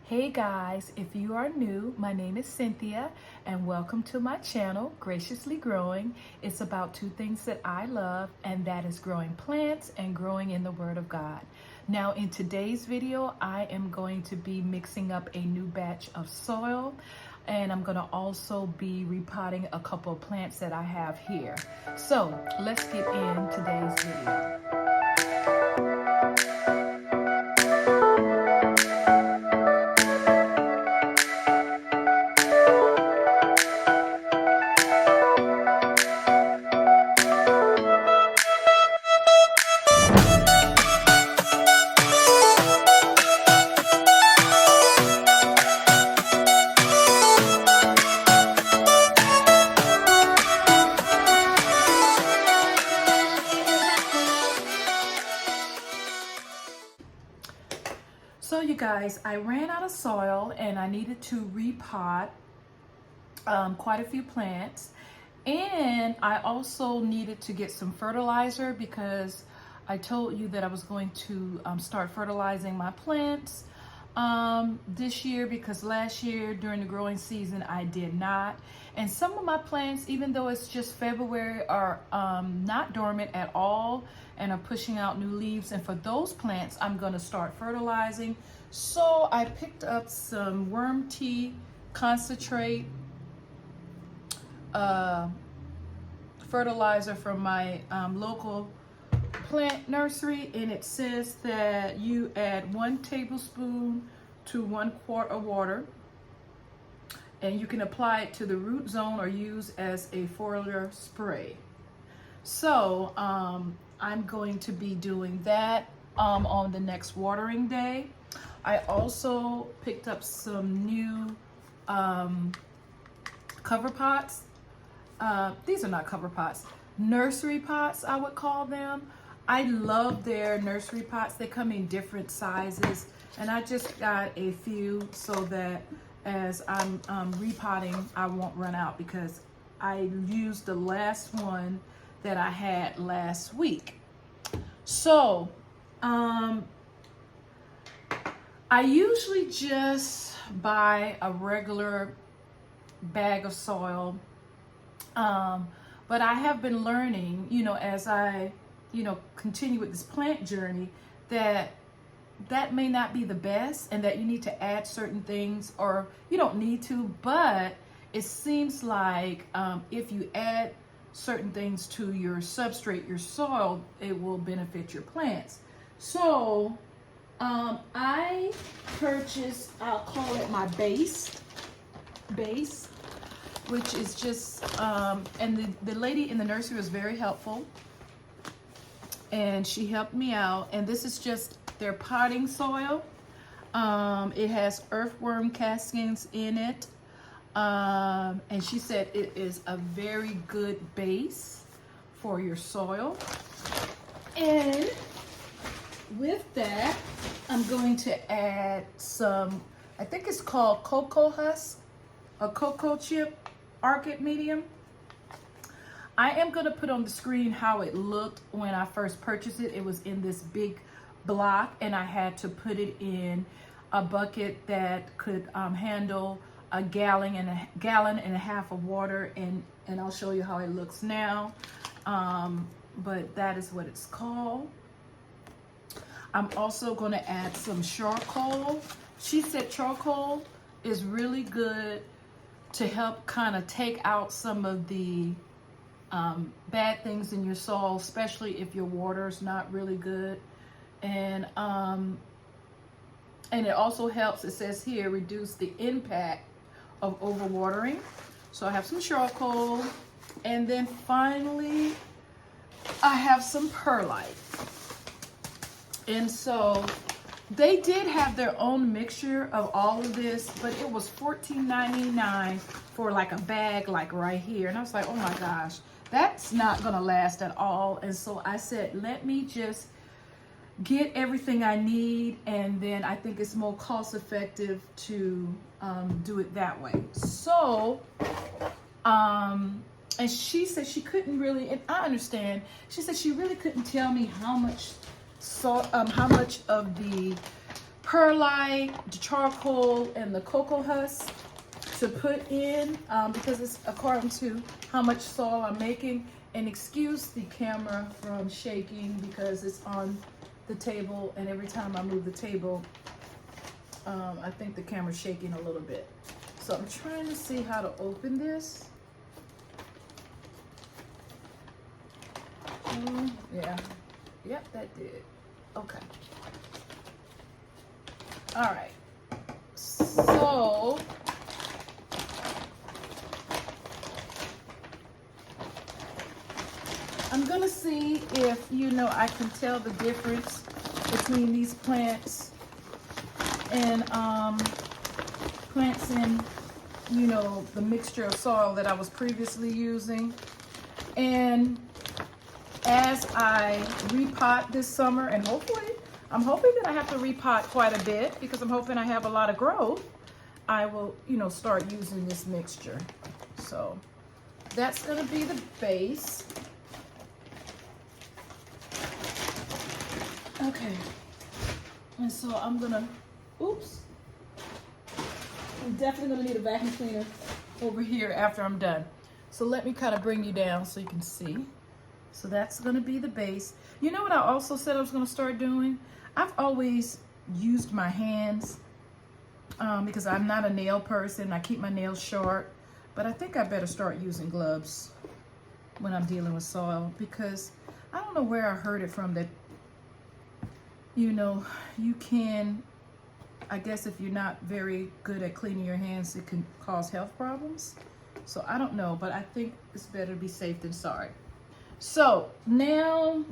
Hey guys, if you are new, my name is Cynthia and welcome to my channel, Graciously Growing. It's about two things that I love, and that is growing plants and growing in the Word of God. Now in today's video, I am going to be mixing up a new batch of soil, and I'm gonna also be repotting a couple of plants that I have here. So let's get in today's video. So you guys, I ran out of soil and I needed to repot quite a few plants, and I also needed to get some fertilizer because I told you that I was going to start fertilizing my plants this year, because last year during the growing season I did not. And some of my plants, even though it's just February, are not dormant at all and are pushing out new leaves, and for those plants I'm going to start fertilizing. So I picked up some worm tea concentrate fertilizer from my local plant nursery, and it says that you add 1 tablespoon to 1 quart of water, and you can apply it to the root zone or use as a foliar spray. So I'm going to be doing that on the next watering day. I also picked up some new cover pots. These are not cover pots, nursery pots I would call them. I love their nursery pots. They come in different sizes, and I just got a few so that as I'm repotting, I won't run out, because I used the last one that I had last week. So I usually just buy a regular bag of soil, but I have been learning, as I continue with this plant journey, that may not be the best, and that you need to add certain things, or you don't need to, but it seems like if you add certain things to your substrate, your soil, it will benefit your plants. So I purchased, I'll call it my base, which is just, and the lady in the nursery was very helpful, and she helped me out. And this is just their potting soil. It has earthworm castings in it, and she said it is a very good base for your soil. And with that, I'm going to add some, I think it's called cocoa husk, a cocoa chip, Arctic medium. I am going to put on the screen how it looked when I first purchased it. It was in this big block, and I had to put it in a bucket that could handle a gallon and a half of water, and I'll show you how it looks now. But that is what it's called. I'm also going to add some charcoal. She said charcoal is really good to help kind of take out some of the bad things in your soil, especially if your water is not really good. And it also helps, it says here, reduce the impact of overwatering. So I have some charcoal, and then finally I have some perlite. And so they did have their own mixture of all of this, but it was $14.99 for like a bag, like right here. And I was like, oh my gosh, that's not gonna last at all. And so I said, let me just get everything I need, and then I think it's more cost effective to do it that way. So and she said she couldn't really, and I understand, she said she really couldn't tell me how much of the perlite, the charcoal, and the cocoa husk to put in because it's according to how much soil I'm making. And excuse the camera from shaking because it's on the table, and every time I move the table, I think the camera's shaking a little bit. So I'm trying to see how to open this. Yeah, yep, that did. Okay. All right. So I'm gonna see if, you know, I can tell the difference between these plants and plants in, you know, the mixture of soil that I was previously using. And as I repot this summer, and hopefully, I'm hoping that I have to repot quite a bit because I'm hoping I have a lot of growth, I will, you know, start using this mixture. So that's gonna be the base. Okay, and so I'm gonna, oops, I'm definitely gonna need a vacuum cleaner over here after I'm done. So let me kind of bring you down so you can see. So that's gonna be the base. You know what I also said I was gonna start doing? I've always used my hands because I'm not a nail person. I keep my nails short, but I think I better start using gloves when I'm dealing with soil because I don't know where I heard it from that, you know, you can, I guess if you're not very good at cleaning your hands, it can cause health problems. So I don't know, but I think it's better to be safe than sorry. So now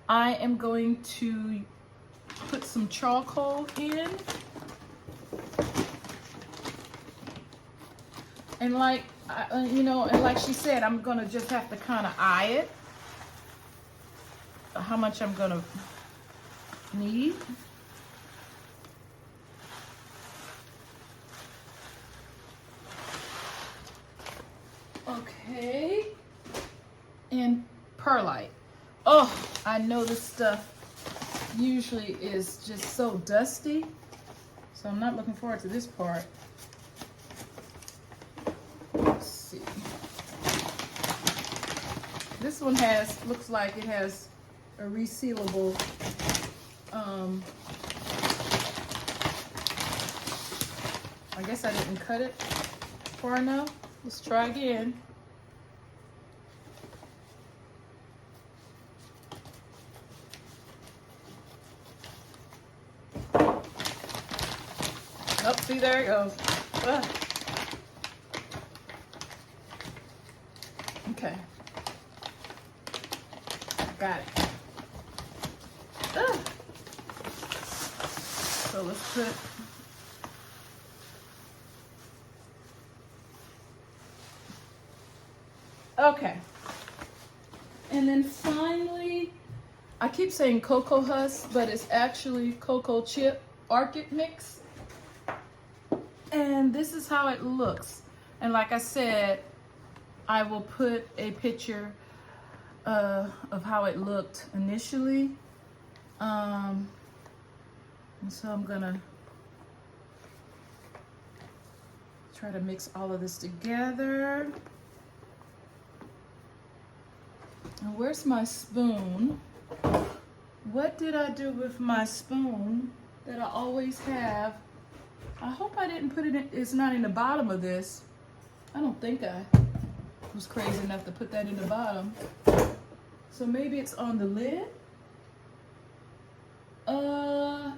I am going to put some charcoal in. And like, you know, and like she said, I'm gonna just have to kind of eye it, how much I'm gonna need. Okay, and perlite. Oh, I know this stuff usually is just so dusty, so I'm not looking forward to this part. Let's see. This one looks like it has a resealable I guess I didn't cut it far enough. Let's try again. Oh, see, there it goes. Ugh. Okay. Got it. Ugh. So let's put okay. And then finally, I keep saying cocoa husk, but it's actually cocoa chip orchid mix. And this is how it looks. And like I said, I will put a picture of how it looked initially. And so I'm gonna try to mix all of this together. And where's my spoon? What did I do with my spoon that I always have? I hope I didn't put it in, it's not in the bottom of this. I don't think I was crazy enough to put that in the bottom. So maybe it's on the lid?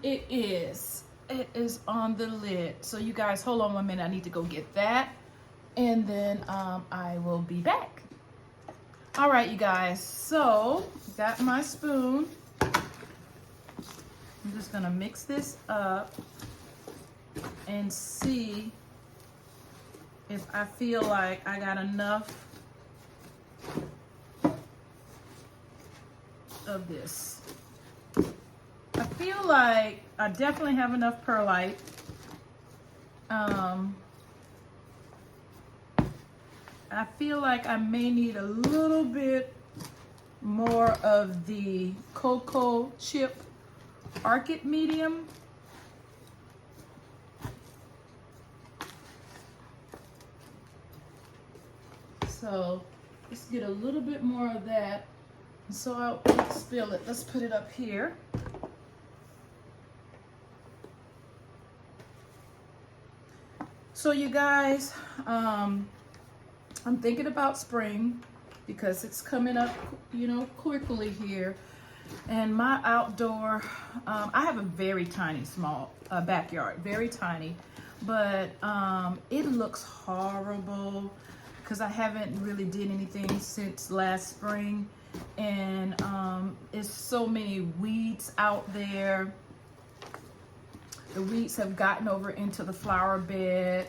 It is. It is on the lid. So you guys, hold on 1 minute. I need to go get that. And then I will be back. All right, you guys. So, got my spoon. I'm just gonna mix this up and see if I feel like I got enough of this. I feel like I definitely have enough perlite. I feel like I may need a little bit more of the cocoa chip Orchid medium. So let's get a little bit more of that. So I'll spill it. Let's put it up here. So you guys, I'm thinking about spring because it's coming up, you know, quickly here. And my outdoor, I have a very tiny, small backyard, very tiny, but it looks horrible because I haven't really did anything since last spring. And it's so many weeds out there. The weeds have gotten over into the flower bed.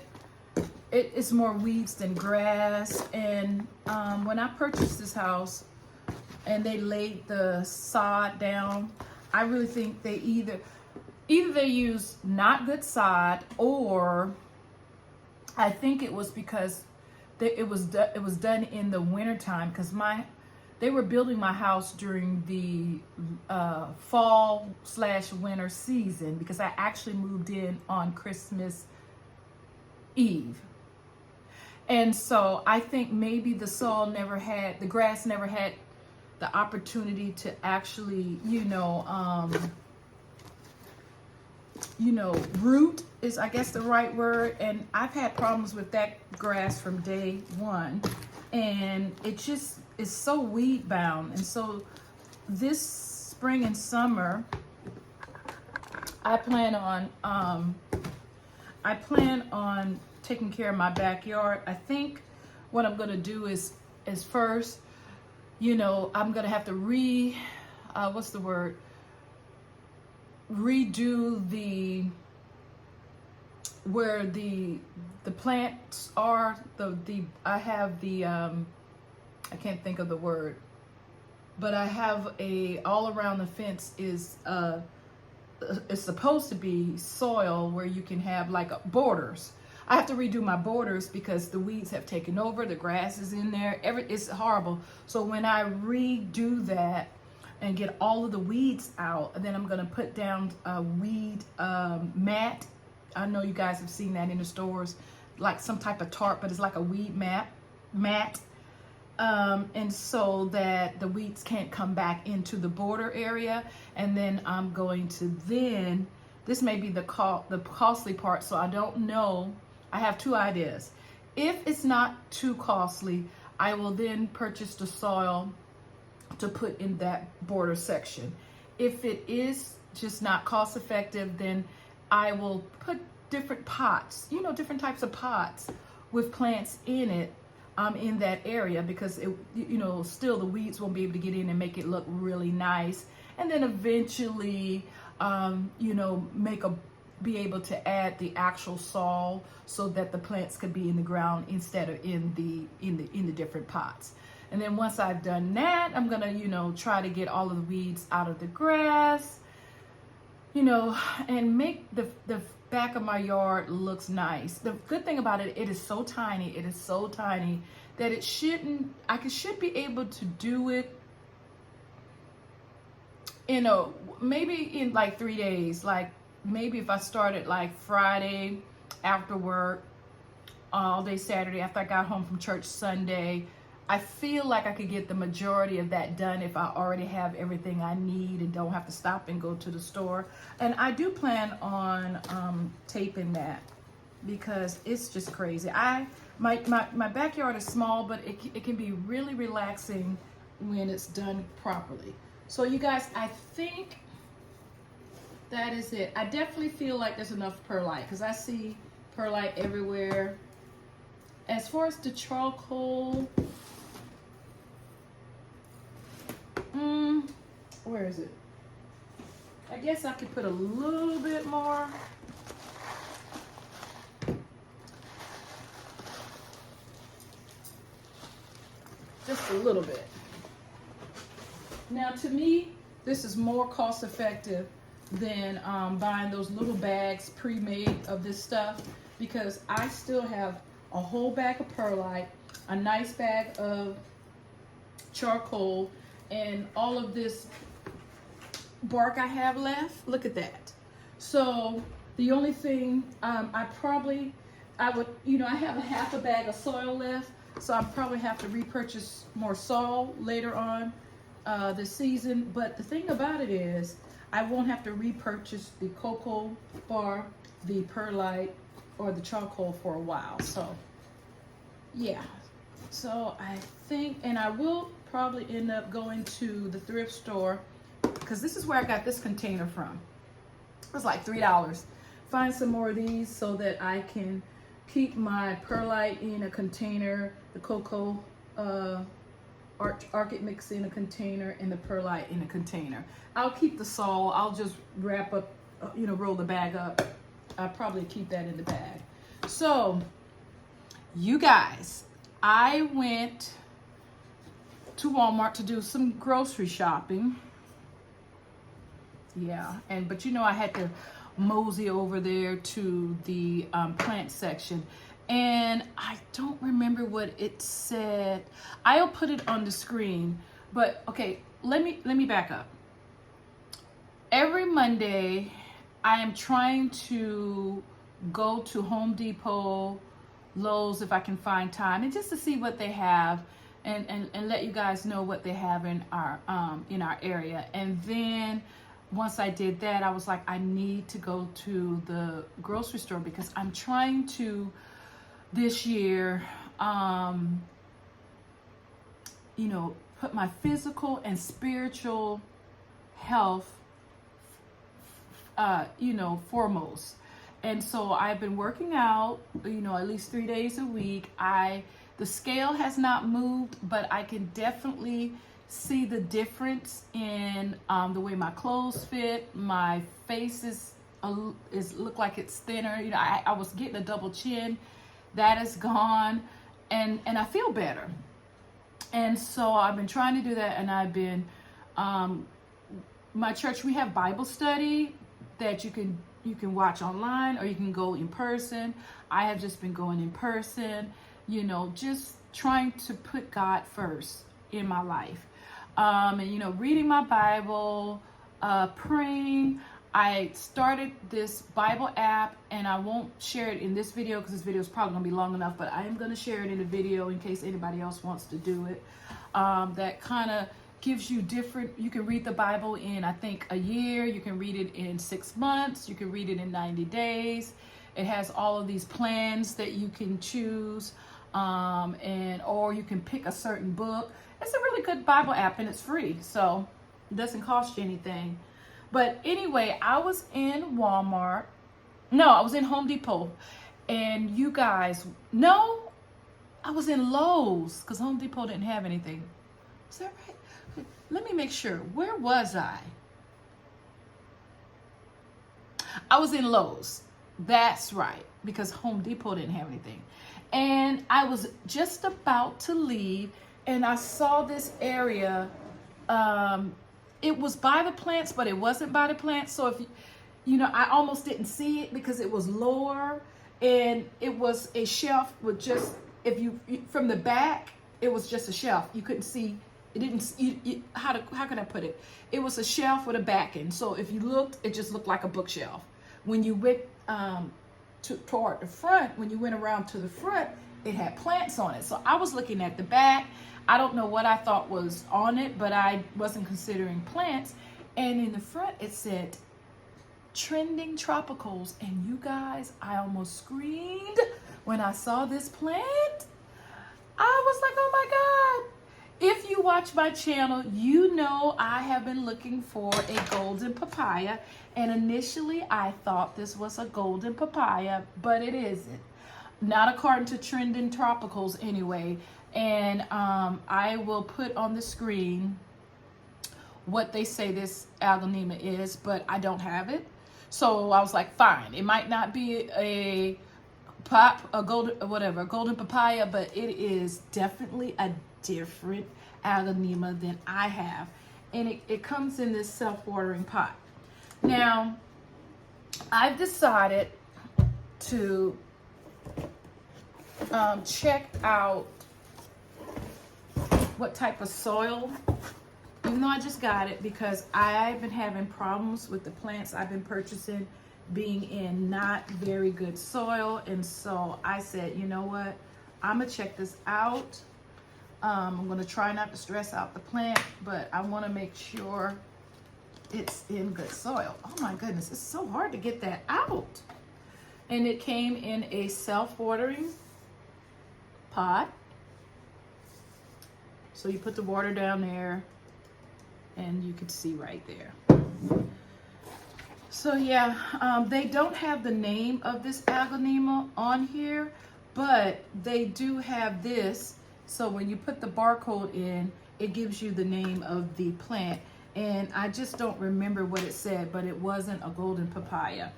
It's more weeds than grass. And when I purchased this house and they laid the sod down, I really think they either they used not good sod, or I think it was because it was done in the wintertime, because they were building my house during the fall/winter season, because I actually moved in on Christmas Eve. And so I think maybe the grass never had the opportunity to actually, root is, I guess, the right word. And I've had problems with that grass from day one. And it just is so weed bound. And so this spring and summer, I plan on taking care of my backyard. I think what I'm going to do is first, I'm going to have to redo where the plants are. I have I can't think of the word, but I have all around the fence is it's supposed to be soil where you can have like borders. I have to redo my borders because the weeds have taken over, the grass is in there, it's horrible. So when I redo that and get all of the weeds out, then I'm gonna put down a weed mat. I know you guys have seen that in the stores, like some type of tarp, but it's like a weed mat. And so that the weeds can't come back into the border area. And then I'm going to this may be the costly part, so I don't know. I have two ideas. If it's not too costly, I will then purchase the soil to put in that border section. If it is just not cost effective, then I will put different pots, different types of pots with plants in it, in that area, because still the weeds won't be able to get in and make it look really nice. And then eventually, be able to add the actual soil so that the plants could be in the ground instead of in the different pots. And then once I've done that, I'm gonna, try to get all of the weeds out of the grass, and make the back of my yard looks nice. The good thing about it, it is so tiny that I should be able to do it maybe in like 3 days. Like maybe if I started like Friday after work, all day Saturday after I got home from church Sunday, I feel like I could get the majority of that done if I already have everything I need and don't have to stop and go to the store. And I do plan on taping that because it's just crazy. My backyard is small, but it can be really relaxing when it's done properly. So you guys, I think that is it. I definitely feel like there's enough perlite because I see perlite everywhere. As far as the charcoal, where is it? I guess I could put a little bit more. Just a little bit. Now to me, this is more cost effective than buying those little bags pre-made of this stuff, because I still have a whole bag of perlite, a nice bag of charcoal, and all of this bark I have left. Look at that. So the only thing I would, I have a half a bag of soil left, so I'll probably have to repurchase more soil later on this season. But the thing about it is, I won't have to repurchase the cocoa bar, the perlite, or the charcoal for a while. So yeah, so I think, and I will probably end up going to the thrift store, because this is where I got this container from. It was like $3. Find some more of these so that I can keep my perlite in a container, the cocoa Arctic mix in a container, and the perlite in a container. I'll keep the soil. I'll just wrap up, roll the bag up. I'll probably keep that in the bag. So, you guys, I went to Walmart to do some grocery shopping. Yeah, but I had to mosey over there to the plant section, and I don't remember what it said. I'll put it on the screen, but okay, let me back up. Every Monday, I am trying to go to Home Depot, Lowe's if I can find time, and just to see what they have, and let you guys know what they have in our area. And then once I did that, I was like, I need to go to the grocery store, because I'm trying to this year, put my physical and spiritual health, foremost. And so I've been working out, at least 3 days a week. The scale has not moved, but I can definitely see the difference in the way my clothes fit. My face is look like it's thinner. I was getting a double chin. That is gone, and I feel better. And so I've been trying to do that, and I've been my church, we have Bible study that you can watch online, or you can go in person. I have just been going in person, just trying to put God first in my life. And reading my Bible, praying. I started this Bible app, and I won't share it in this video because this video is probably gonna be long enough, but I am gonna share it in a video in case anybody else wants to do it. That kind of gives you you can read the Bible in, I think, a year. You can read it in 6 months. You can read it in 90 days. It has all of these plans that you can choose, or you can pick a certain book. It's a really good Bible app, and it's free, so it doesn't cost you anything. But anyway, I was in Walmart. No, I was in Home Depot. And you guys, no, I was in Lowe's, because Home Depot didn't have anything. Is that right? Let me make sure. Where was I? I was in Lowe's. That's right, because Home Depot didn't have anything. And I was just about to leave, and I saw this area. It was by the plants, but it wasn't by the plants. So if I almost didn't see it because it was lower, and it was a shelf with just, from the back, it was just a shelf. You couldn't see. It didn't. How can I put it? It was a shelf with a backing. So if you looked, it just looked like a bookshelf. When you went toward the front, when you went around to the front, it had plants on it. So I was looking at the back. I don't know what I thought was on it, but I wasn't considering plants. And in the front, it said trending tropicals. And you guys, I almost screamed when I saw this plant. I was like, oh my God. If you watch my channel, you know I have been looking for a golden papaya. And initially, I thought this was a golden papaya, but it isn't. Not according to trending tropicals anyway. And I will put on the screen what they say this Aglaonema is, but I don't have it. So I was like, fine. It might not be a golden papaya, but it is definitely a different Aglaonema than I have. And it comes in this self-watering pot. Now, I've decided to check out what type of soil even though I just got it, because I've been having problems with the plants I've been purchasing being in not very good soil. And so I said, you know what? I'm gonna check this out. I'm gonna try not to stress out the plant, but I wanna make sure it's in good soil. Oh my goodness, it's so hard to get that out. And it came in a self-watering pot. So you put the water down there and you can see right there. So yeah, they don't have the name of this aglaonema on here, but they do have this. So when you put the barcode in, it gives you the name of the plant. And I just don't remember what it said, but it wasn't a golden papaya.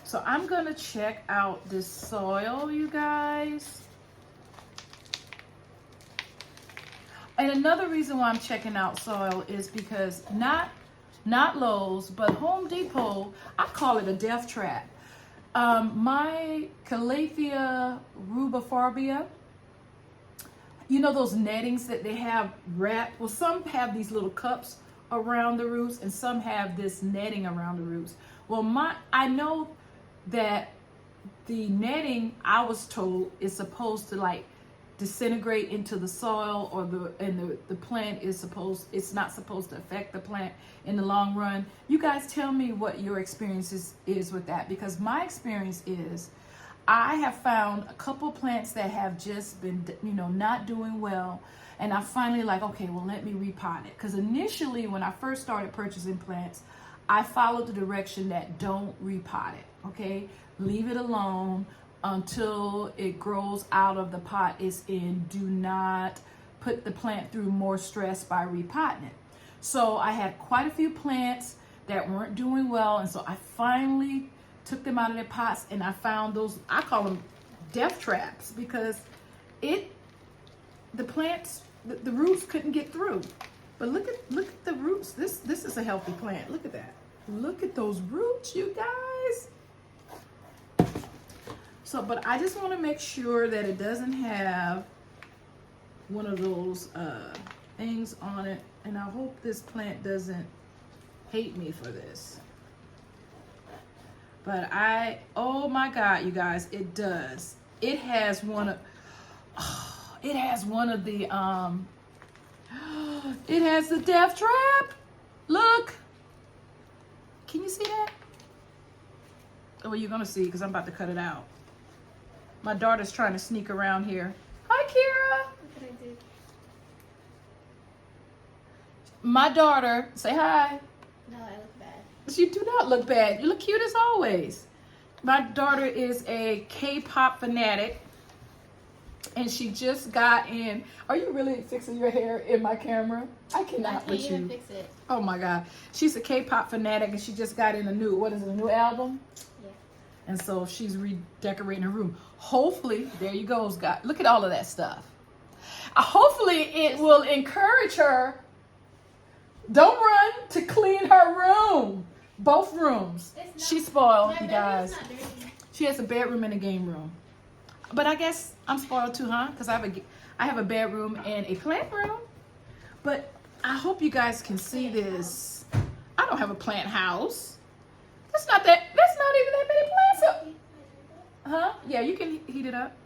So I'm gonna check out this soil, you guys. And another reason why I'm checking out soil is because not Lowe's, but Home Depot, I call it a death trap. My Calathea rubifarbia, you know those nettings that they have wrapped? Well, some have these little cups around the roots and some have this netting around the roots. Well, I know that the netting, I was told, is supposed to like disintegrate into the soil, or the plant it's not supposed to affect the plant in the long run. You guys tell me what your experience is with that, because my experience is I have found a couple plants that have just been, you know, not doing well, and I finally like, okay, well, let me repot it. Because initially when I first started purchasing plants, I followed the direction that don't repot it, okay? Leave it alone until it grows out of the pot it's in. Do not put the plant through more stress by repotting it. So I had quite a few plants that weren't doing well, and so I finally took them out of their pots, and I found those, I call them death traps, because the plants, the roots couldn't get through. But look at the roots. This is a healthy plant. Look at that. Look at those roots, you guys. So, but I just want to make sure that it doesn't have one of those things on it. And I hope this plant doesn't hate me for this. But oh my God, you guys, it does. It has one of the, it has the death trap. Look. Can you see that? Oh, you're gonna see, because I'm about to cut it out. My daughter's trying to sneak around here. Hi, Kira. What did I do? My daughter, say hi. No, I look bad. You do not look bad. You look cute as always. My daughter is a K-pop fanatic, and she just got in. Are you really fixing your hair in my camera? I cannot with you. I can't even fix it. Oh my God. She's a K-pop fanatic, and she just got in a new, what is it, a new album? Yeah. And so she's redecorating her room. Hopefully, there you go, Scott. Look at all of that stuff. Hopefully it will encourage her. Don't run to clean her room. Both rooms. She's spoiled, you guys. Not dirty. She has a bedroom and a game room. But I guess I'm spoiled too, huh? Because I have a bedroom and a plant room. But I hope you guys can see this. I don't have a plant house. That's not even that many plants up. Huh? Yeah, you can heat it up.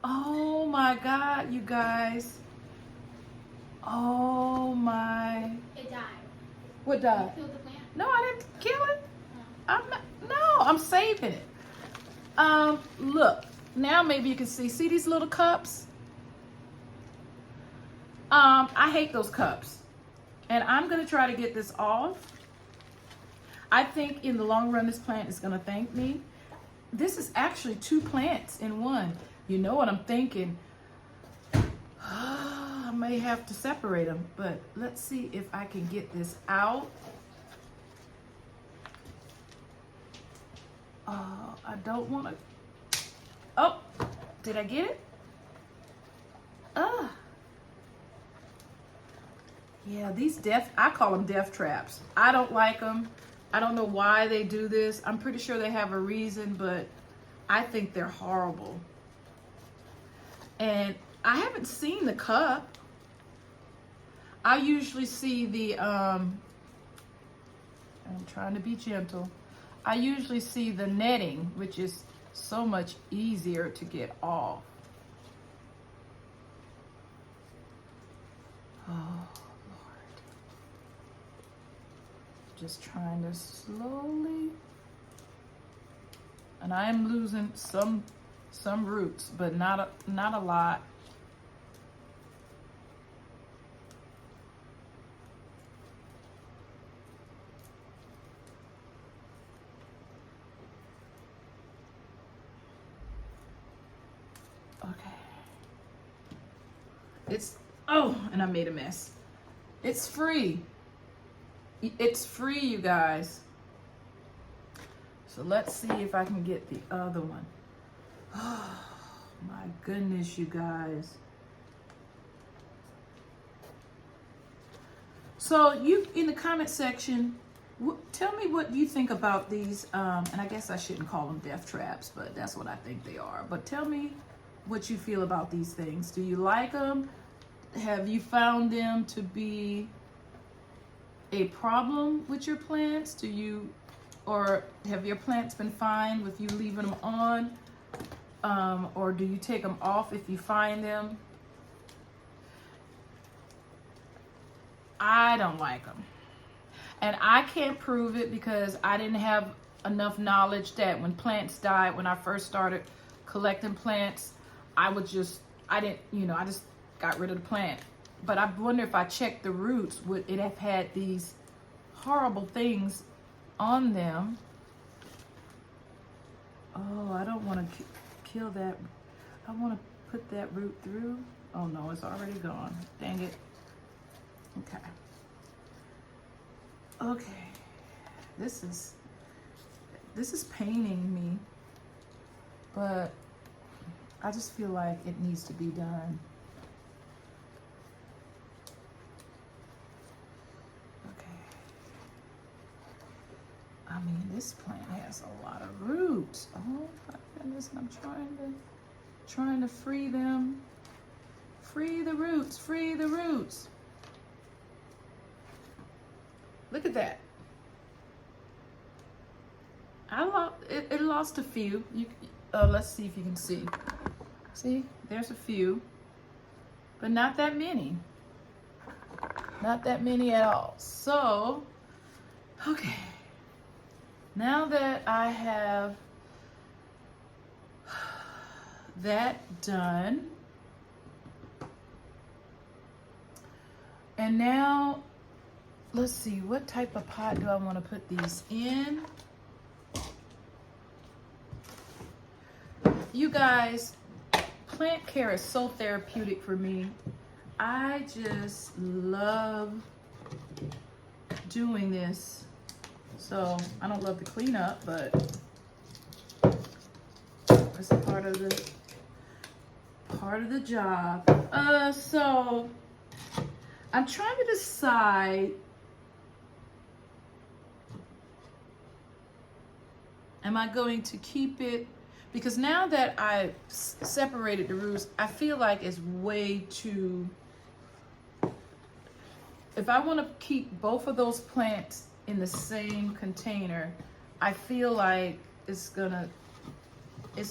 Oh my God, you guys. Oh my. It died. What died? You killed the plant? No, I didn't kill it. No. I'm saving it. Look, now maybe you can see these little cups? I hate those cups. And I'm gonna try to get this off. I think in the long run, this plant is gonna thank me. This is actually 2 plants in one. You know what I'm thinking? I may have to separate them, but let's see if I can get this out. I don't want to. Oh, did I get it? Yeah, these I call them death traps. I don't like them. I don't know why they do this. I'm pretty sure they have a reason, but I think they're horrible. And I haven't seen the cup. I usually see the, I'm trying to be gentle. I usually see the netting, which is so much easier to get off. Oh, Lord. Just trying to slowly, and I am losing some roots, but not a lot. Okay. Oh, and I made a mess. It's free. It's free, you guys. So let's see if I can get the other one. Oh, my goodness, you guys. So you, in the comment section, tell me what you think about these, and I guess I shouldn't call them death traps, but that's what I think they are. But tell me what you feel about these things. Do you like them? Have you found them to be a problem with your plants? Or have your plants been fine with you leaving them on? Or do you take them off if you find them? I don't like them. And I can't prove it because I didn't have enough knowledge that when plants died, when I first started collecting plants, I just got rid of the plant. But I wonder if I checked the roots, would it have had these horrible things on them? Oh, I don't want to kill that. I want to put that root through. Oh no, it's already gone. Dang it. Okay. Okay. This is paining me, but I just feel like it needs to be done. Okay. I mean, this plant has a lot of roots. Oh my goodness, I'm trying to free them. Free the roots, free the roots. Look at that. It lost a few. Let's see if you can see. See, there's a few, but not that many. Not that many at all. So, okay. Now that I have that done, and now let's see, what type of pot do I want to put these in? You guys, plant care is so therapeutic for me. I just love doing this. So I don't love the cleanup, but it's a part of the job. So I'm trying to decide, am I going to keep it? Because now that I separated the roots, I feel like it's way too, if I want to keep both of those plants in the same container, I feel like it's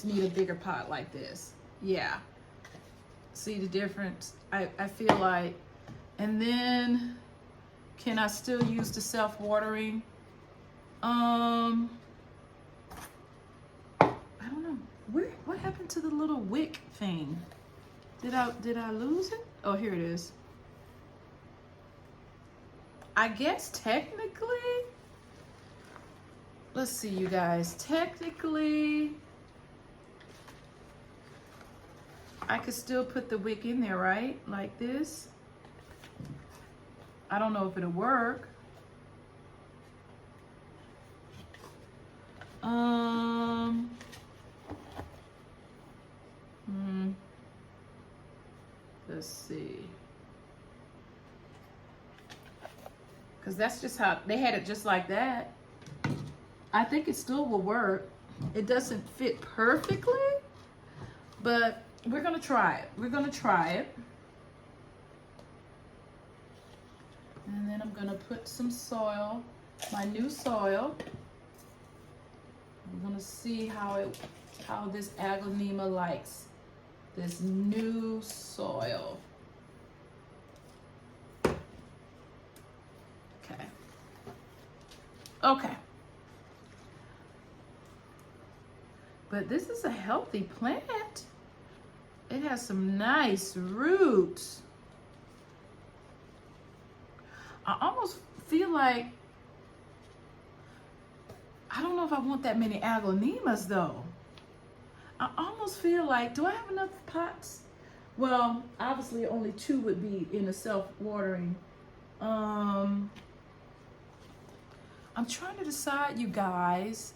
need a bigger pot like this. Yeah. See the difference? I feel like, and then can I still use the self-watering? I don't know. What happened to the little wick thing? Did I lose it? Oh, here it is. I guess technically, let's see, you guys. Technically, I could still put the wick in there, right? Like this. I don't know if it'll work. Let's see. Because that's just how they had it, just like that. I think it still will work. It doesn't fit perfectly, but we're gonna try it. We're gonna try it. And then I'm gonna put some soil, my new soil. We're gonna see how this aglaonema likes this new soil. Okay. Okay. But this is a healthy plant. It has some nice roots. I almost feel like, I don't know if I want that many aglaonemas though. I almost feel like, do I have enough pots? Well, obviously only 2 would be in a self-watering. I'm trying to decide, you guys,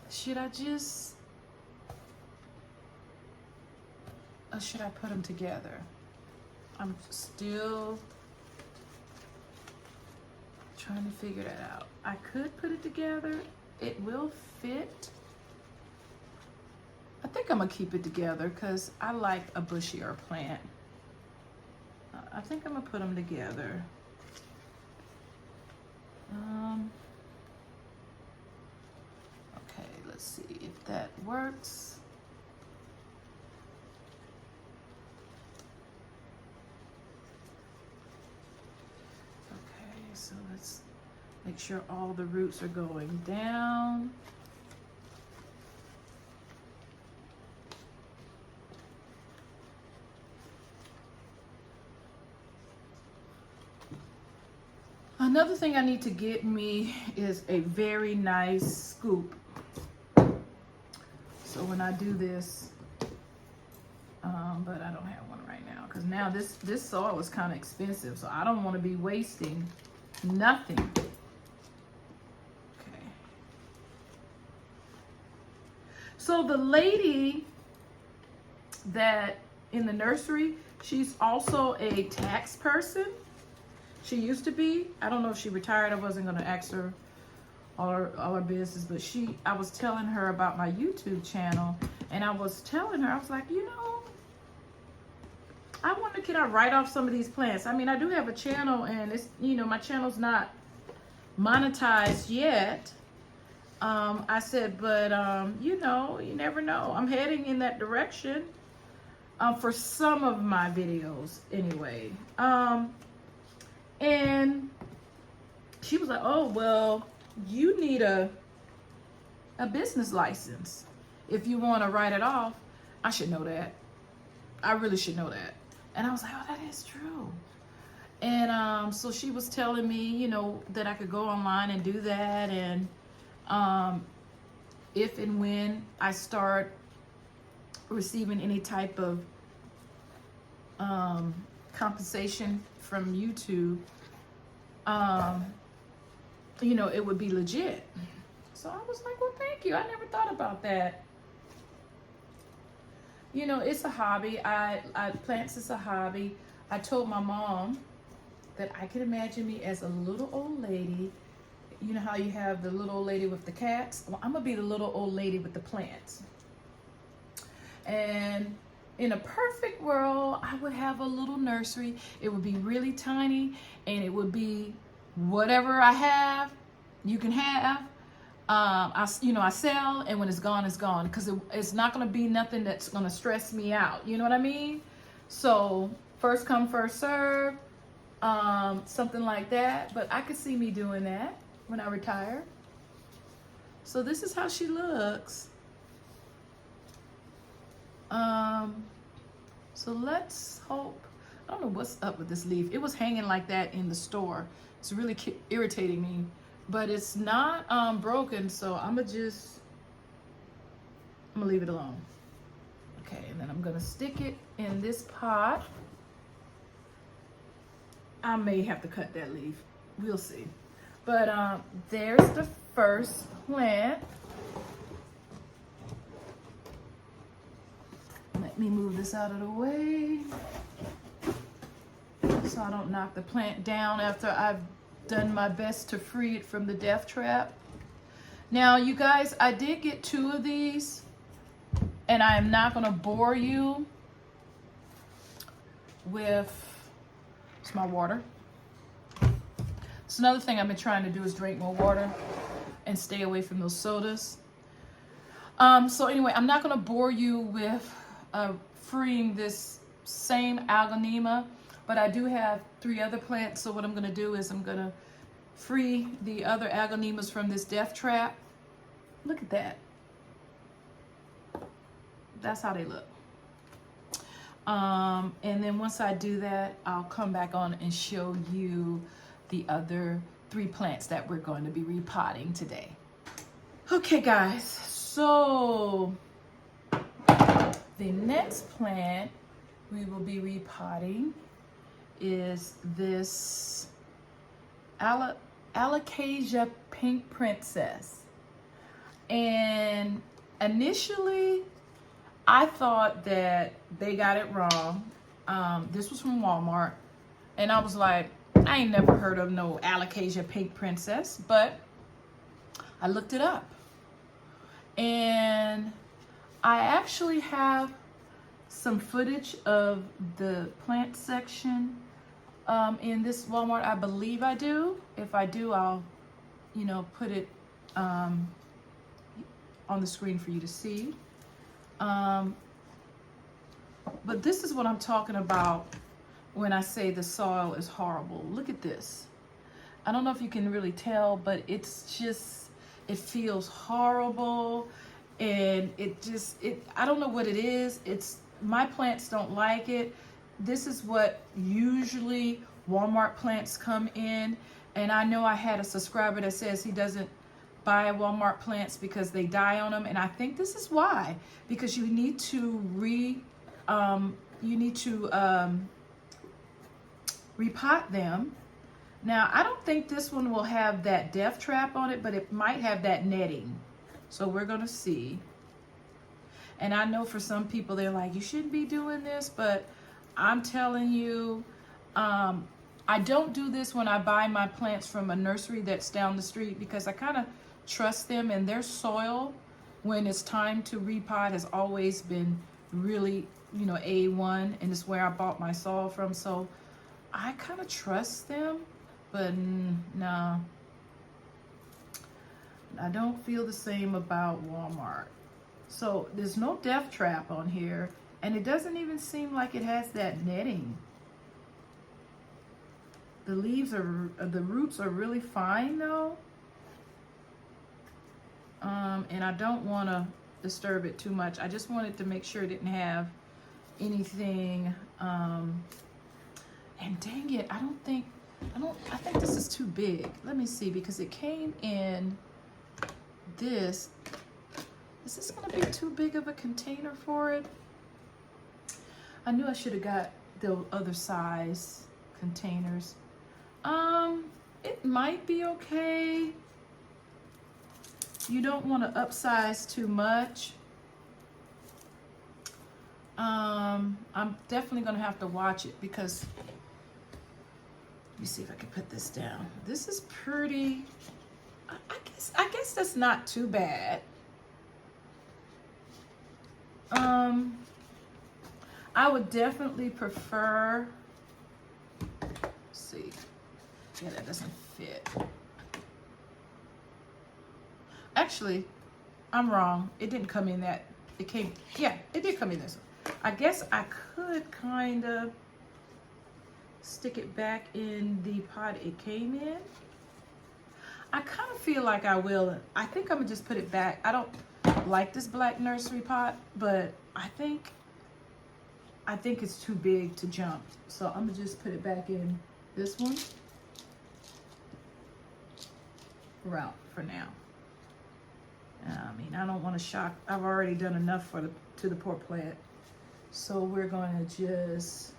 should I just, or should I put them together? I'm still trying to figure that out. I could put it together. It will fit. I think I'm gonna keep it together because I like a bushier plant. I think I'm gonna put them together. Okay, let's see if that works. Okay, so let's make sure all the roots are going down. Another thing I need to get me is a very nice scoop. So when I do this, but I don't have one right now because now this soil is kind of expensive, so I don't want to be wasting nothing. Okay. So the lady that in the nursery, she's also a tax person. She used to be. I don't know if she retired. I wasn't going to ask her all her business, but I was telling her about my YouTube channel, and I was telling her, I was like, you know, I wonder, can I write off some of these plants? I mean, I do have a channel, and it's, you know, my channel's not monetized yet. I said, but you know, you never know. I'm heading in that direction for some of my videos anyway. And she was like, oh, well, you need a business license if you want to write it off. I should know that. I really should know that. And I was like, oh, that is true. And so she was telling me, you know, that I could go online and do that. And if and when I start receiving any type of compensation from YouTube, you know, it would be legit. So I was like, well, thank you. I never thought about that. You know, it's a hobby. Plants is a hobby. I told my mom that I could imagine me as a little old lady. You know how you have the little old lady with the cats? Well, I'm gonna be the little old lady with the plants. And in a perfect world, I would have a little nursery. It would be really tiny, and it would be whatever I have, you can have. I sell, and when it's gone, it's gone, because it's not going to be nothing that's going to stress me out. You know what I mean? So first come, first serve, something like that. But I could see me doing that when I retire. So this is how she looks. So let's hope. I don't know what's up with this leaf. It was hanging like that in the store. It's really irritating me, but it's not broken. So I'm gonna leave it alone. Okay, and then I'm gonna stick it in this pot. I may have to cut that leaf. We'll see. But there's the first plant. Let me move this out of the way so I don't knock the plant down after I've done my best to free it from the death trap. Now, you guys, I did get 2 of these, and I am not going to bore you with, it's my water. So another thing I've been trying to do is drink more water and stay away from those sodas. So anyway, I'm not going to bore you with freeing this same Aglaonema, but I do have 3 other plants. So what I'm going to do is I'm going to free the other Aglaonemas from this death trap. Look at that. That's how they look. And then once I do that, I'll come back on and show you the other 3 plants that we're going to be repotting today. Okay guys, so the next plant we will be repotting is this Alocasia Pink Princess. And initially I thought that they got it wrong. This was from Walmart, and I was like, I ain't never heard of no Alocasia Pink Princess, but I looked it up. And I actually have some footage of the plant section in this Walmart. I believe I do. If I do, I'll, you know, put it on the screen for you to see. But this is what I'm talking about when I say the soil is horrible. Look at this. I don't know if you can really tell, but it's just, it feels horrible. And I don't know what it is. My plants don't like it. This is what usually Walmart plants come in. And I know I had a subscriber that says he doesn't buy Walmart plants because they die on them, and I think this is why, because you need to repot them. Now I don't think this one will have that death trap on it, but it might have that netting, so we're gonna see. And I know for some people they're like, you shouldn't be doing this, but I'm telling you, I don't do this when I buy my plants from a nursery that's down the street, because I kind of trust them, and their soil when it's time to repot has always been really, you know, A1, and it's where I bought my soil from, so I kind of trust them. But no, I don't feel the same about Walmart. So there's no death trap on here, and it doesn't even seem like it has that netting. The leaves are, the roots are really fine though. And I don't want to disturb it too much. I just wanted to make sure it didn't have anything. And dang it, I think this is too big. Let me see, because it came in this. Is this gonna be too big of a container for it? I knew I should have got the other size containers. It might be okay. You don't want to upsize too much. I'm definitely gonna have to watch it, because let me see if I can put this down. This is pretty, I guess that's not too bad. I would definitely prefer, let's see, yeah, that doesn't fit. Actually, I'm wrong. It didn't come in that, it came, yeah, it did come in this one. I guess I could kind of stick it back in the pot it came in. I kind of feel like I will. I think I'm gonna just put it back. I don't like this black nursery pot, but I think it's too big to jump. So I'm gonna just put it back in this one for now. I mean, I don't want to shock. I've already done enough to the poor plant. So we're going to just,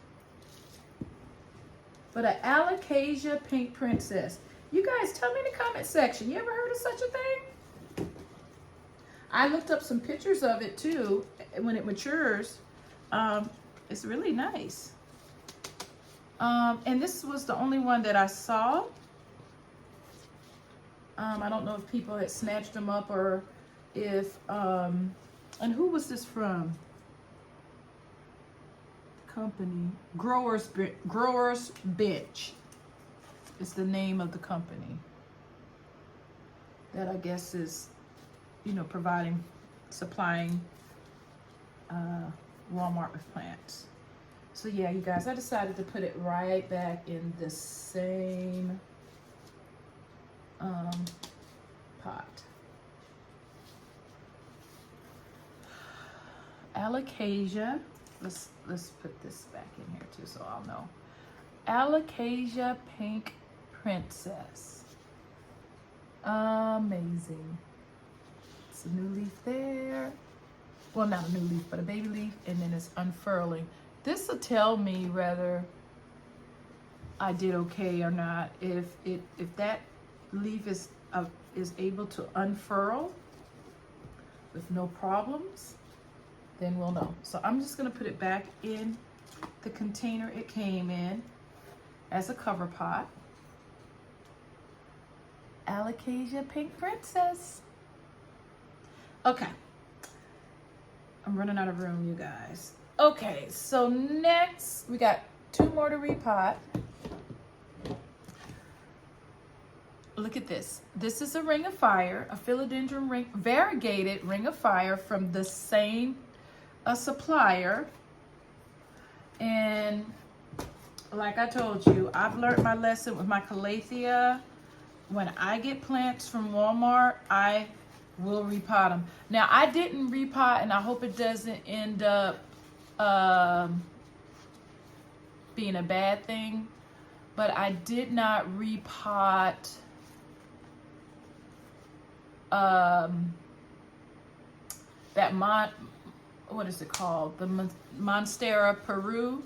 but an Alocasia Pink Princess. You guys tell me in the comment section, you ever heard of such a thing? I looked up some pictures of it too. When it matures, it's really nice. And this was the only one that I saw. I don't know if people had snatched them up, or if, and who was this from? Company, Growers Bench It's the name of the company that I guess is, you know, supplying Walmart with plants. So yeah, you guys, I decided to put it right back in the same pot. Alocasia. Let's put this back in here too, so I'll know. Alocasia Pink Princess. Amazing. It's a new leaf there. Well, not a new leaf, but a baby leaf, and then it's unfurling. This will tell me whether I did okay or not. If that leaf is able to unfurl with no problems, then we'll know. So I'm just gonna put it back in the container it came in as a cover pot. Alocasia Pink Princess. Okay. I'm running out of room, you guys. Okay, so next we got 2 more to repot. Look at this. This is a ring of fire, a philodendron variegated ring of fire from the same supplier. And like I told you, I've learned my lesson with my calathea. When I get plants from Walmart, I will repot them. Now, I didn't repot, and I hope it doesn't end up being a bad thing, but I did not repot what is it called? The Monstera Peru.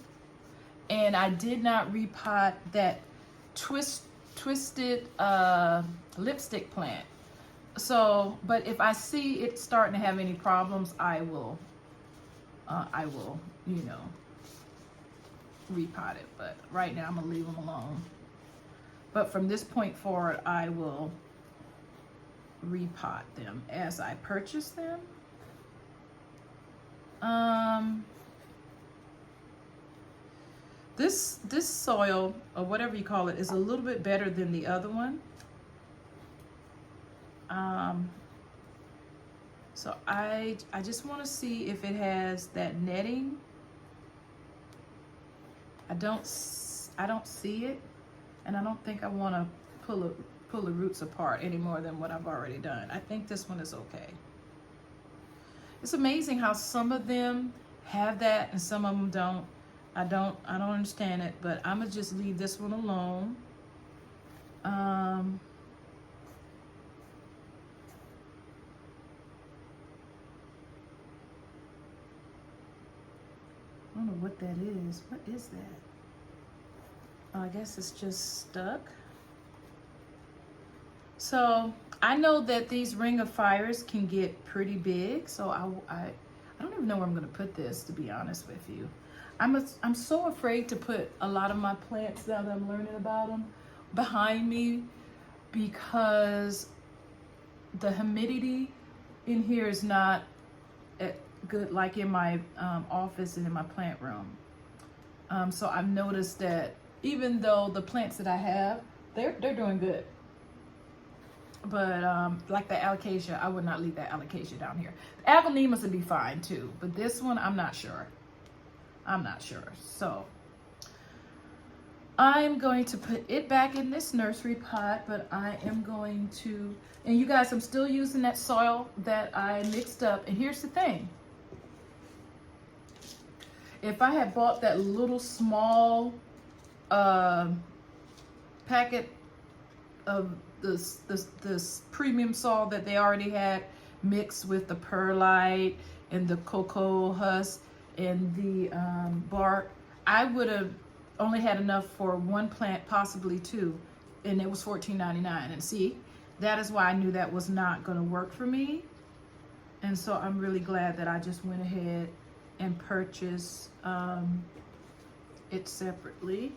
And I did not repot that twisted lipstick plant. So, but if I see it starting to have any problems, I will, you know, repot it. But right now I'm gonna leave them alone. But from this point forward, I will repot them as I purchase them. This soil, or whatever you call it, is a little bit better than the other one. So I just want to see if it has that netting. I don't see it, and I don't think I want to pull the roots apart any more than what I've already done. I think this one is okay. It's amazing how some of them have that and some of them don't. I don't understand it, but I'm gonna just leave this one alone. I don't know what that is. What is that? Oh, I guess it's just stuck. So I know that these ring of fires can get pretty big. So I don't even know where I'm gonna put this, to be honest with you. I'm so afraid to put a lot of my plants, now that I'm learning about them, behind me, because the humidity in here is not good like in my office and in my plant room. So I've noticed that even though the plants that I have, they're doing good. But like the Alocasia, I would not leave that Alocasia down here. The Aglaonemas would be fine too, but this one, I'm not sure. So I'm going to put it back in this nursery pot, but I am going to, and you guys, I'm still using that soil that I mixed up. And here's the thing. If I had bought that little small packet of this premium soil that they already had mixed with the perlite and the cocoa husk and the bark, I would have only had enough for one plant, possibly two, and it was $14.99. And see, that is why I knew that was not going to work for me. And so I'm really glad that I just went ahead and purchased it separately.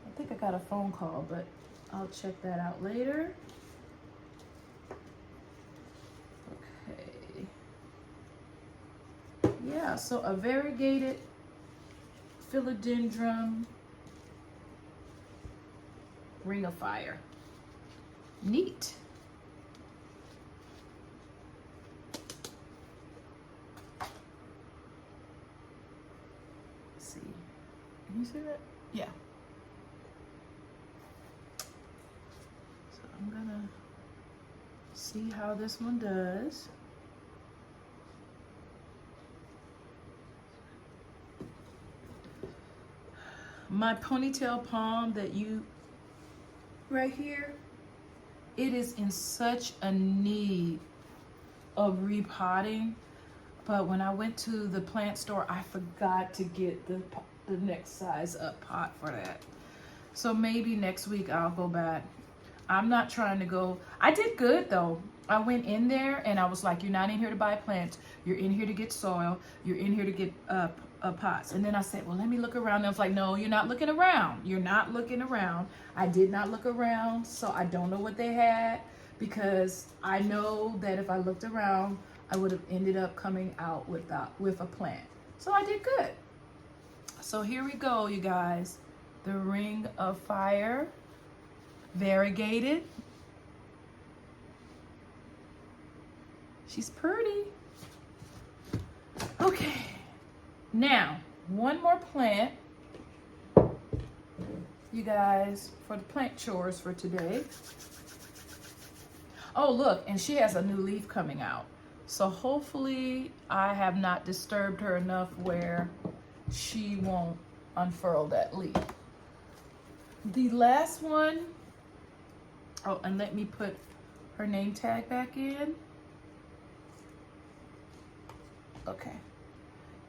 I think I got a phone call, but I'll check that out later. Okay. Yeah, so a variegated philodendron ring of fire. Neat. Let's see. Can you see that? Yeah. So I'm gonna see how this one does. My ponytail palm that you right here, it is in such a need of repotting, but when I went to the plant store, I forgot to get the next size up pot for that. So maybe next week I'll go back. I'm not trying to go. I did good though. I went in there and I was like, you're not in here to buy plants. You're in here to get soil. You're in here to get pots. And then I said, well, let me look around. And I was like, no, you're not looking around. You're not looking around. I did not look around. So I don't know what they had, because I know that if I looked around, I would have ended up coming out with a plant. So I did good. So here we go, you guys. The ring of fire, variegated. She's pretty. Okay, now one more plant, you guys, for the plant chores for today. Oh, look, and she has a new leaf coming out. So hopefully I have not disturbed her enough where she won't unfurl that leaf. The last one, oh, and let me put her name tag back in. Okay,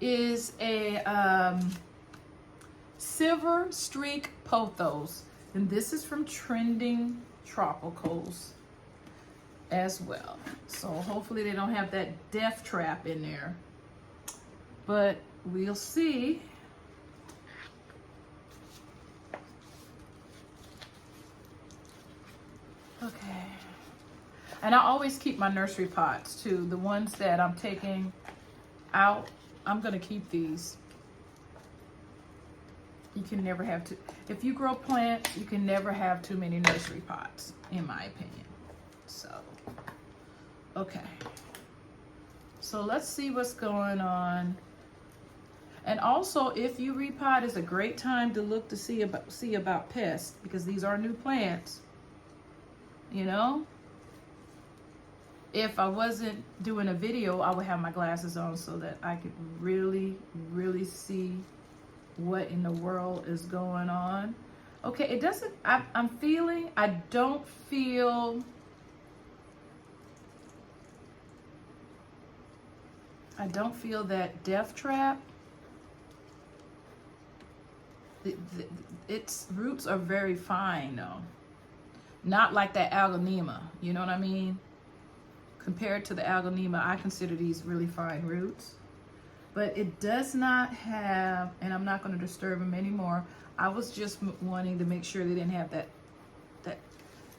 is a Silver Streak Pothos, and this is from Trending Tropicals as well. So hopefully they don't have that death trap in there, but we'll see. Okay, and I always keep my nursery pots too, the ones that I'm taking out. I'm gonna keep these. You can never have too, if you grow plants, you can never have too many nursery pots, in my opinion. So, okay. So let's see what's going on. And also, if you repot, it's a great time to look to see about pests, because these are new plants, you know? If I wasn't doing a video, I would have my glasses on so that I could really, really see what in the world is going on. Okay, it doesn't, I'm feeling, I don't feel that death trap. Its roots are very fine though. Not like that Aglaonema, you know what I mean? Compared to the Aglaonema, I consider these really fine roots. But it does not have, and I'm not going to disturb them anymore. I was just wanting to make sure they didn't have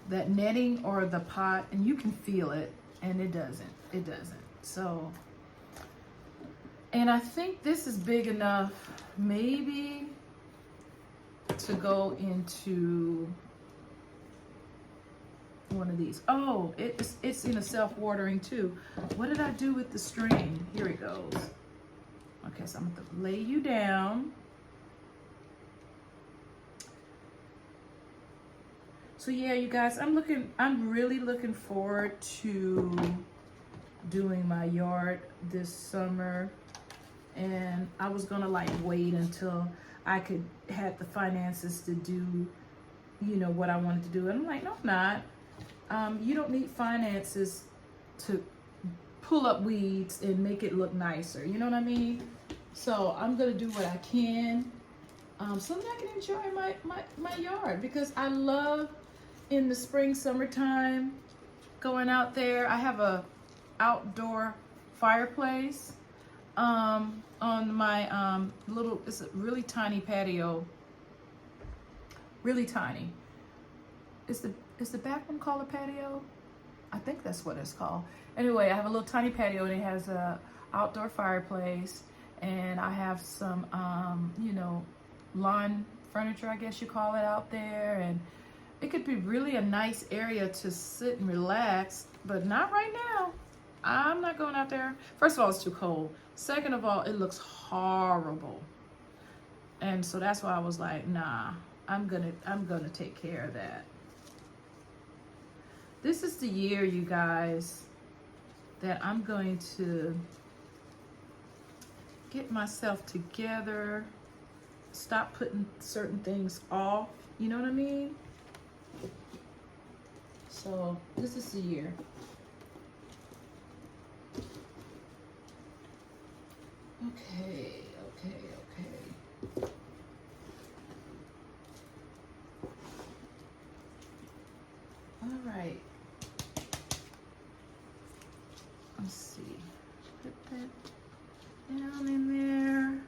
that netting or the pot, and you can feel it, and it doesn't. So, and I think this is big enough maybe to go into one of these. Oh, it's in a self-watering too. What did I do with the string? Here it goes. Okay, so I'm going to lay you down. So yeah, you guys, I'm really looking forward to doing my yard this summer. And I was gonna like wait until I could have the finances to do, you know, what I wanted to do. And I'm like, no, I'm not. You don't need finances to pull up weeds and make it look nicer. You know what I mean? So I'm gonna do what I can, so that I can enjoy my yard, because I love in the spring, summertime, going out there. I have a outdoor fireplace on my little, it's a really tiny patio, really tiny. Is the back one called a patio? I think that's what it's called. Anyway, I have a little tiny patio, and it has a outdoor fireplace, and I have some, you know, lawn furniture, I guess you call it, out there, and it could be really a nice area to sit and relax, but not right now. I'm not going out there. First of all, it's too cold. Second of all, it looks horrible. And so that's why I was like, nah, I'm gonna take care of that. This is the year, you guys, that I'm going to get myself together, stop putting certain things off, you know what I mean? So this is the year. Okay. All right. Let's see. Put that down in there.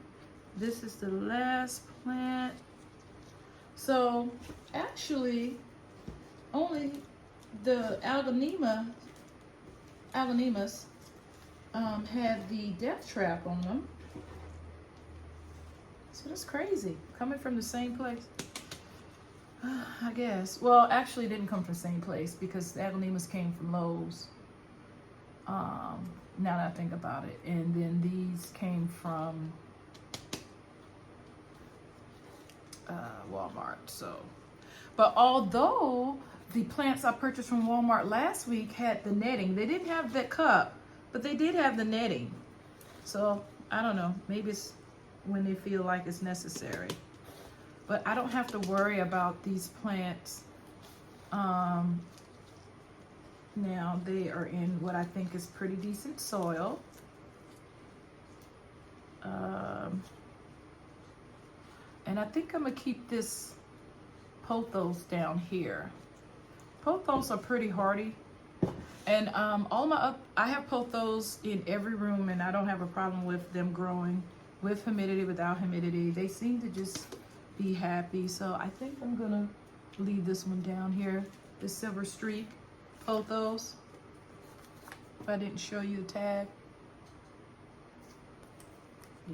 This is the last plant. So actually, only the Aglaonemas had the death trap on them. So that's crazy. Coming from the same place. I guess. Well, actually it didn't come from the same place because the Aglaonemas came from Lowe's. Now that I think about it. And then these came from Walmart. So, but although the plants I purchased from Walmart last week had the netting, they didn't have that cup, but they did have the netting. So I don't know, maybe it's when they feel like it's necessary. But I don't have to worry about these plants. Now they are in what I think is pretty decent soil. And I think I'm gonna keep this pothos down here. Pothos are pretty hardy. And I have pothos in every room, and I don't have a problem with them growing with humidity, without humidity. They seem to just be happy. So I think I'm gonna leave this one down here, the silver streak pothos. If I didn't show you the tag.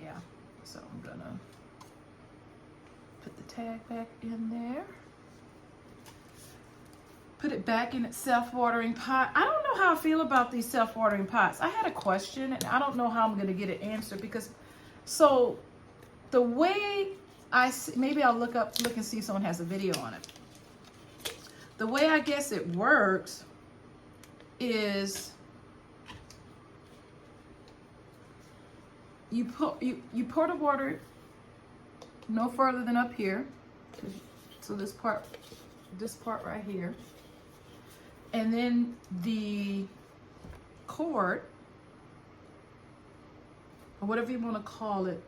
Yeah, so I'm gonna put the tag back in there. Put it back in its self-watering pot. I don't know how I feel about these self-watering pots. I had a question and I don't know how I'm gonna get it answered because, so the way maybe I'll look and see if someone has a video on it. The way I guess it works is you pour the water no further than up here. So this part right here. And then the cord, or whatever you want to call it,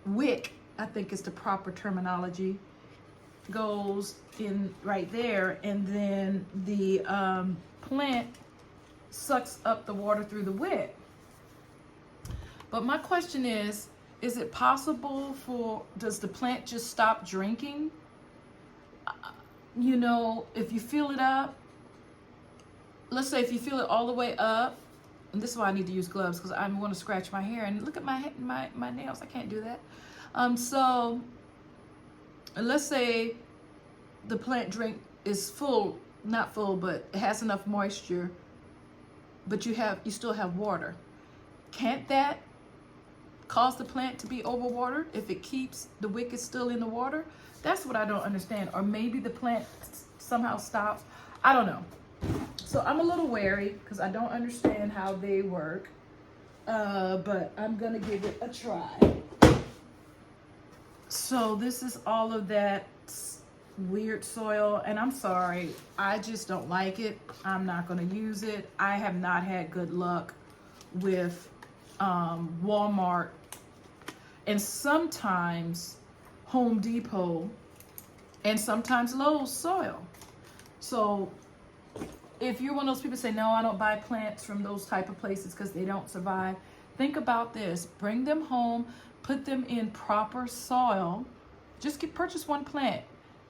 wick, I think is the proper terminology, goes in right there, and then the plant sucks up the water through the wick. But my question is it possible does the plant just stop drinking? You know, if you fill it up, let's say if you fill it all the way up, and this is why I need to use gloves because I'm going to scratch my hair, and look at my nails, I can't do that. So let's say the plant drink is full, not full, but it has enough moisture, but you still have water. Can't that cause the plant to be overwatered if it keeps the wick is still in the water? That's what I don't understand. Or maybe the plant somehow stops. I don't know. So I'm a little wary because I don't understand how they work. But I'm gonna give it a try. So this is all of that weird soil, and I'm sorry, I just don't like it. I'm not gonna use it. I have not had good luck with Walmart and sometimes Home Depot and sometimes Lowe's soil. So if you're one of those people who say, no, I don't buy plants from those type of places because they don't survive, think about this. Bring them home, put them in proper soil. Just purchase one plant,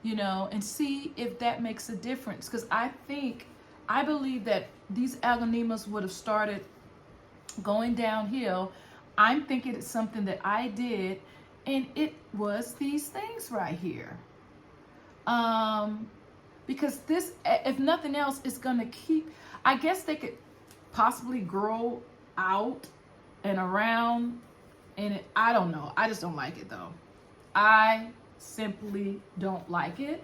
you know, and see if that makes a difference. Because I believe that these Aglaonemas would have started going downhill. I'm thinking it's something that I did, and it was these things right here. because this, if nothing else, is gonna keep, I guess they could possibly grow out and around, and I don't know. I just don't like it though. I simply don't like it.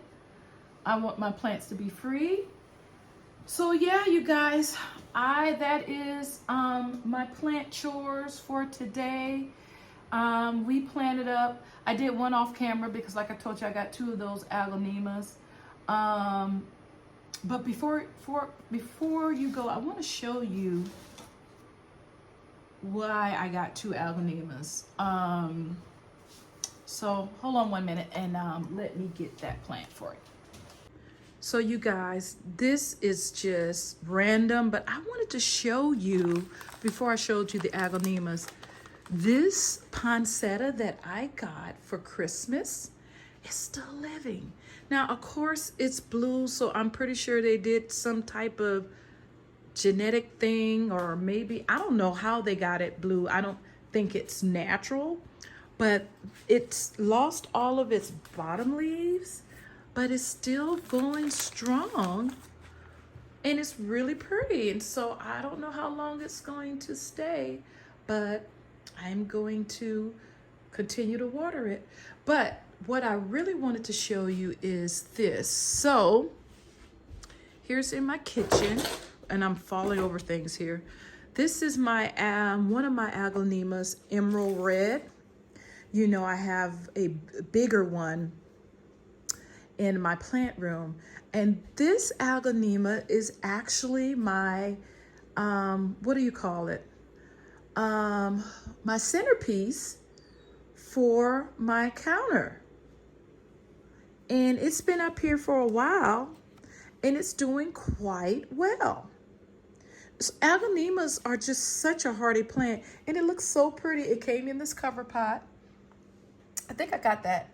I want my plants to be free. So yeah, you guys, that is my plant chores for today. We planted up. I did one off camera because, like I told you, I got 2 of those aglaonemas. But before you go, I want to show you why I got 2 aglaonemas. So hold on 1 minute and let me get that plant for you. So you guys, this is just random, but I wanted to show you, before I showed you the aglaonemas, this poinsettia that I got for Christmas is still living. Now, of course, it's blue, so I'm pretty sure they did some type of genetic thing, or maybe, I don't know how they got it blue. I don't think it's natural, but it's lost all of its bottom leaves, but it's still going strong, and it's really pretty. And so I don't know how long it's going to stay, but I'm going to continue to water it. But what I really wanted to show you is this. So here's in my kitchen, and I'm falling over things here. This is my one of my aglaonemas, emerald red. You know, I have a bigger one in my plant room, and this aglaonema is actually my what do you call it, my centerpiece for my counter. And it's been up here for a while, and it's doing quite well. So aglaonemas are just such a hardy plant, and it looks so pretty. It came in this cover pot. I think I got that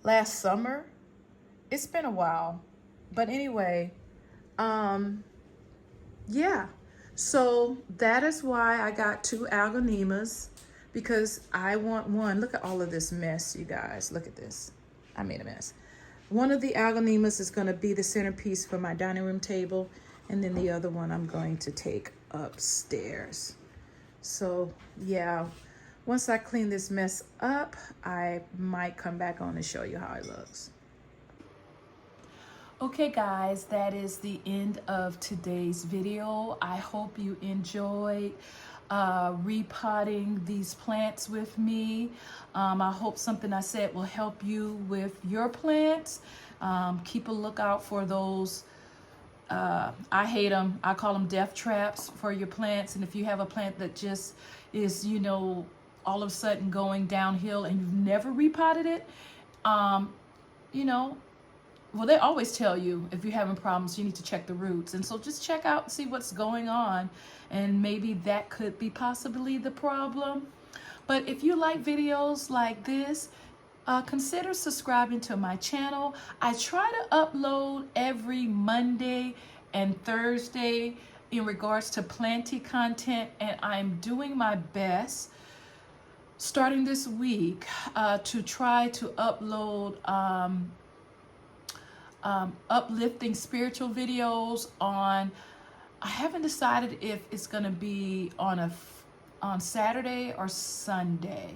last summer. It's been a while, but anyway, yeah. So that is why I got 2 aglaonemas, because I want one. Look at all of this mess, you guys. Look at this. I made a mess. One of the aglaonemas is going to be the centerpiece for my dining room table, and then the other one I'm going to take upstairs. So yeah, once I clean this mess up, I might come back on and show you how it looks. Okay guys, that is the end of today's video. I hope you enjoyed repotting these plants with me. I hope something I said will help you with your plants. Keep a lookout for those, I hate them, I call them death traps for your plants. And if you have a plant that just is, you know, all of a sudden going downhill and you've never repotted it, you know, well, they always tell you if you're having problems, you need to check the roots. And so just check out and see what's going on. And maybe that could be possibly the problem. But if you like videos like this, consider subscribing to my channel. I try to upload every Monday and Thursday in regards to Planty content. And I'm doing my best starting this week to try to upload uplifting spiritual videos on, I haven't decided if it's going to be on Saturday or Sunday,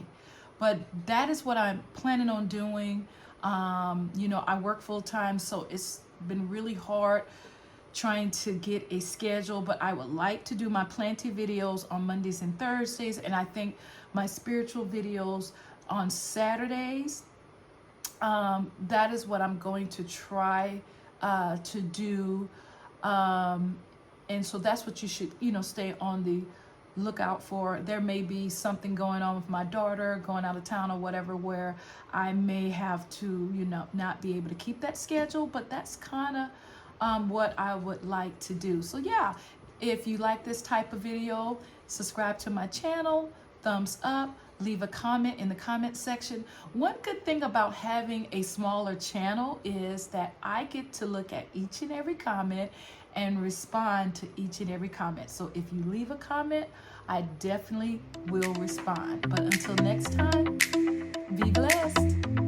but that is what I'm planning on doing. You know, I work full time, so it's been really hard trying to get a schedule, but I would like to do my Planty videos on Mondays and Thursdays, and I think my spiritual videos on Saturdays. That is what I'm going to try to do, and so that's what you should, you know, stay on the lookout for. There may be something going on with my daughter going out of town or whatever, where I may have to, you know, not be able to keep that schedule, but that's kind of what I would like to do. So yeah, if you like this type of video, subscribe to my channel, thumbs up, leave a comment in the comment section. One good thing about having a smaller channel is that I get to look at each and every comment and respond to each and every comment. So if you leave a comment, I definitely will respond. But until next time, be blessed.